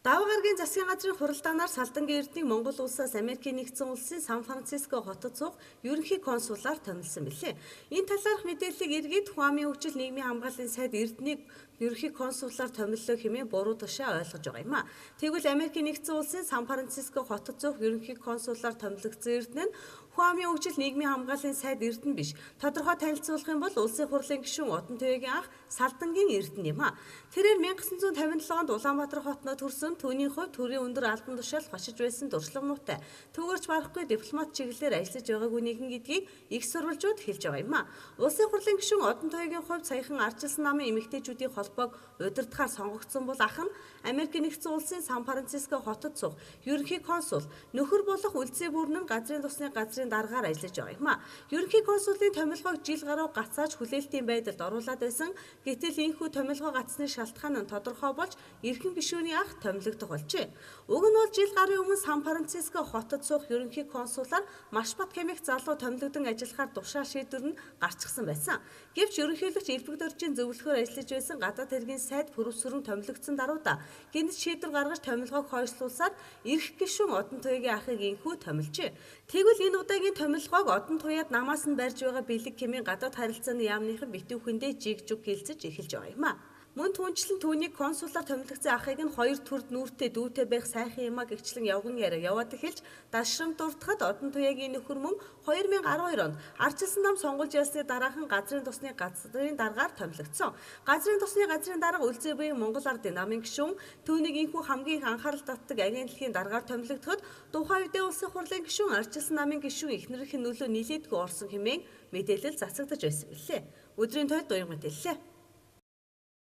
Даваа гарагийн засгийн газрын хуралдаанаар Салдангийн эрдэнэг Монгол улсаас Америкийн нэгдсэн улсын Сан Франциско хотод суух ерөнхий консулаар томилсон билээ. Энэ талаарх мэдээллийг иргэд Хуамын хөгжил нийгмийн хамгааллын сайд эрдэнэг ерөнхий консулаар томиллоо хэмээн буруу тушаа ойлгож байгаа юм а. Тэгвэл Америкийн нэгдсэн улсын Сан Франциско хотод суух ерөнхий консулаар томилогдсон эрдэнэ нь Хуамын хөгжил нийгмийн хамгааллын сайд эрдэнэ биш. Тодорхой танилцуулах юм бол улсын хурлын гишүүн Отон Туяагийн ах Салдангийн эрдэнэ юм а. Тэрээр 1957 онд Улаанбаатар хотноо төрсөн. Түүний хувьд төрийн өндөр албан тушаал хошиж байсан дурслагнуутай. Төгөөрч барахгүй дипломат чиглэлээр ажиллаж байгаагүй нэгэн гэдгийг их сурвалжууд хэлж байгаа юм а. Улсын хурлын гишүүн Отон Туяагийн хувьд саяхан ардчилсан намын эмэгтэйчүүдийн холбоог удирдахаар сонгогдсон бол ах нь Америк нэгдсэн улсын Сан Франциско хотод суух ерөнхий консул нөхөр болох үлзий бүрэн газрын тусны газрын даргаар ажиллаж байгаа юм а. Ерөнхий консулын томилгоог жил гаруй гацааж хүлээлтийн байдалд оруулаад байсан. Гэтэл энэхүү томилгоо гацсны шалтгаан нь тодорхой болж эрхэм гишүүний ах томилогдох болжээ. Уг нь бол жил гарын өмнө Сан Франциско хотод суух ерөнхий консулаар маш бат хэмээх залуу томилогдсон ажиллахаар тушаал шийдвэр нь гарчихсан байсан. Гэвч ерөнхийлөгч Элбэг Доржийн зөвлөхөөр ажиллаж байсан гадаад хэргийн сайд пүрэвсрэн томилогдсон даруйда гэнэт шийдвэр гаргаж томилгоог хойшлуулсаар эрх гишүүн Отон Туяагийн ахыг инхүү томилжээ. Тэгвэл энэ удаагийн томилгоог Отон Туяад намаас нь барьж байгаа бэлэг хэмээн гадаад харилцааны яамныхан битүүхэндээ жиг жуг хэлцэж эхэлж байгаа юм а. Мөн түнчлэн түүнийг консулаар томилогдсон ахыг нь хоёр төрд нүүртэй дүүтэй байх сайхан юм а гэгчлэн явган яриа яваад эхэлж дашрам дуртахад Отон Туяагийн нөхөр мөн 2012 онд ардчилсан нам сонгуулж ялсны дараахан газрын тусны даргаар томилогдсон. Газрын тусны газрын дарга үлзий буян Монгол Ардын намын гишүүн түүнийг инхүү хамгийн их анхаарал татдаг агент дэлхийн даргаар томилогдоход тухайн үедээ улсын хурлын гишүүн ардчилсан намын гишүүн эхнэрийн нөлөө нийлээдгүй орсон хэмээн мэдээлэл цацагдж байсан билээ. Өдрийн тойд дуяг мэдээллээ.